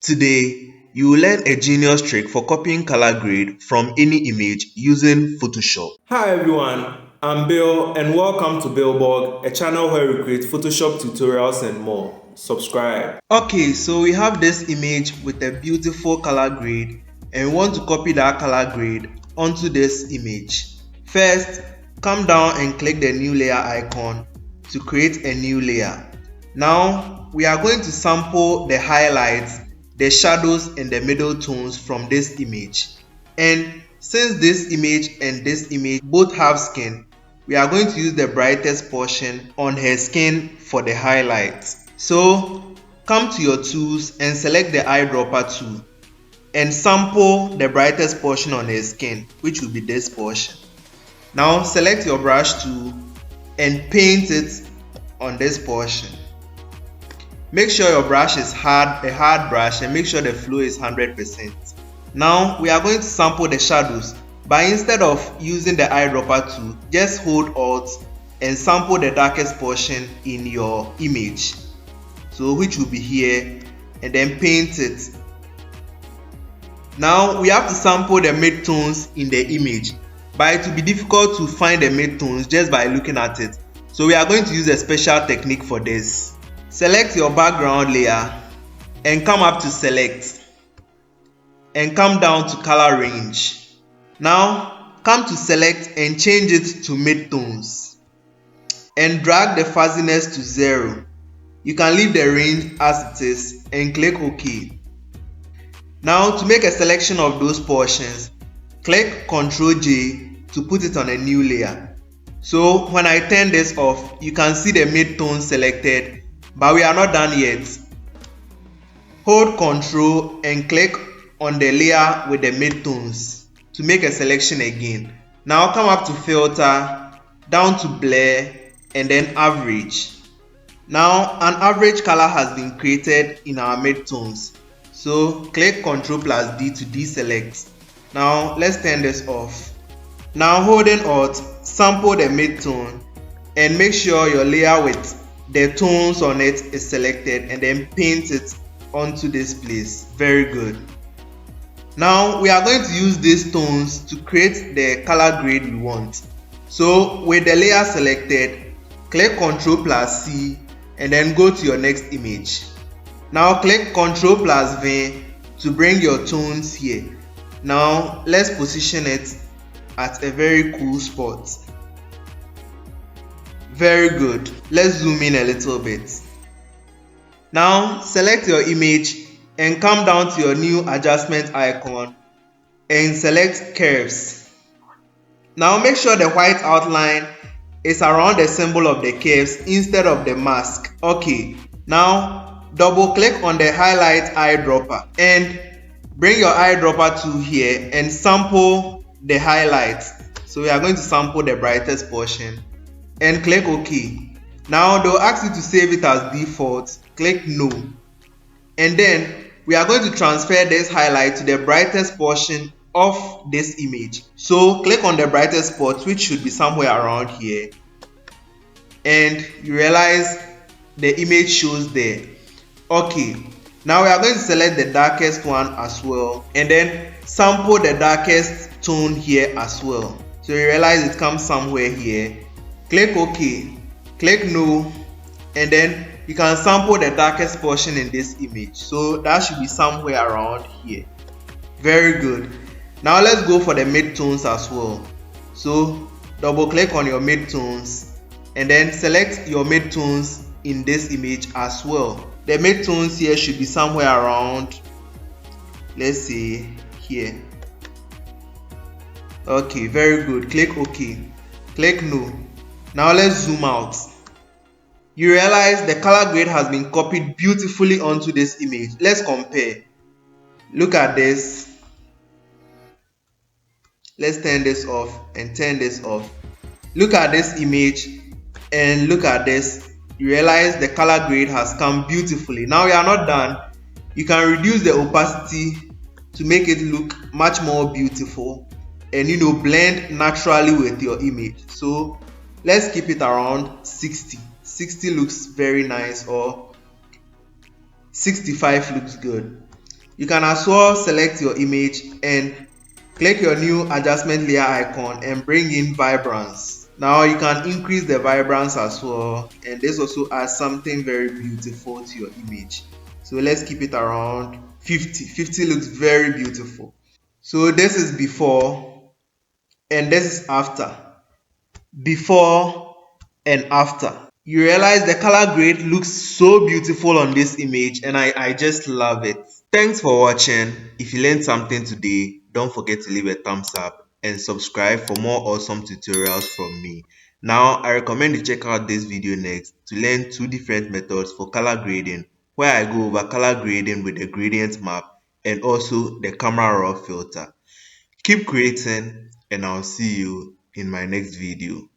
Today, you will learn a genius trick for copying color grade from any image using Photoshop. Hi everyone, I'm Bill and welcome to Billborg, a channel where we create Photoshop tutorials and more. Subscribe. Okay, so we have this image with a beautiful color grade and we want to copy that color grade onto this image. First, come down and click the new layer icon to create a new layer. Now, we are going to sample the highlights, the shadows and the middle tones from this image. And since this image and this image both have skin, we are going to use the brightest portion on her skin for the highlights. So come to your tools and select the eyedropper tool and sample the brightest portion on her skin, which will be this portion. Now select your brush tool and paint it on this portion. Make sure your brush is a hard brush, and make sure the flow is 100%. Now we are going to sample the shadows, but instead of using the eyedropper tool, just hold Alt and sample the darkest portion in your image, so which will be here, and then paint it. Now we have to sample the midtones in the image, but it will be difficult to find the midtones just by looking at it, so we are going to use a special technique for this. Select your background layer and come up to select and come down to color range. Now come to select and change it to midtones and drag the fuzziness to 0. You can leave the range as it is and click OK. Now to make a selection of those portions, click Ctrl J to put it on a new layer. So when I turn this off, you can see the midtone selected, but we are not done yet. Hold Ctrl and click on the layer with the midtones to make a selection again. Now come up to filter, down to blur and then average. Now an average color has been created in our midtones. So click Ctrl+ D to deselect. Now let's turn this off. Now holding Alt, sample the midtone and make sure your layer with the tones on it is selected and then paint it onto this place. Very good. Now we are going to use these tones to create the color grade we want. So with the layer selected, click Ctrl+C and then go to your next image. Now click Ctrl+V to bring your tones here. Now let's position it at a very cool spot. Very good. Let's zoom in a little bit. Now select your image and come down to your new adjustment icon and select curves. Now make sure the white outline is around the symbol of the curves instead of the mask. Okay, now double click on the highlight eyedropper and bring your eyedropper tool here and sample the highlights. So we are going to sample the brightest portion and click OK. Now they'll ask you to save it as default. Click No. And then we are going to transfer this highlight to the brightest portion of this image. So click on the brightest spot, which should be somewhere around here. And you realize the image shows there. Okay. Now we are going to select the darkest one as well. And then sample the darkest tone here as well. So you realize it comes somewhere here. Click OK, click No, and then you can sample the darkest portion in this image. So that should be somewhere around here. Very good. Now let's go for the midtones as well. So double click on your midtones and then select your midtones in this image as well. The midtones here should be somewhere around, let's say here. Okay, very good. Click OK, click No. Now let's zoom out. You realize the color grade has been copied beautifully onto this image. Let's compare. Look at this. Let's turn this off and turn this off. Look at this image and look at this. You realize the color grade has come beautifully. Now we are not done. You can reduce the opacity to make it look much more beautiful and blend naturally with your image. So let's keep it around 60. 60 looks very nice, or 65 looks good. You can as well select your image and click your new adjustment layer icon and bring in vibrance. Now you can increase the vibrance as well, and this also adds something very beautiful to your image. So let's keep it around 50. 50 looks very beautiful. So this is before and this is after. Before and after. You realize the color grade looks so beautiful on this image, and I just love it. Thanks for watching. If you learned something today, don't forget to leave a thumbs up and subscribe for more awesome tutorials from me. Now, I recommend you check out this video next to learn 2 different methods for color grading, where I go over color grading with the gradient map and also the camera raw filter. Keep creating, and I'll see you in my next video.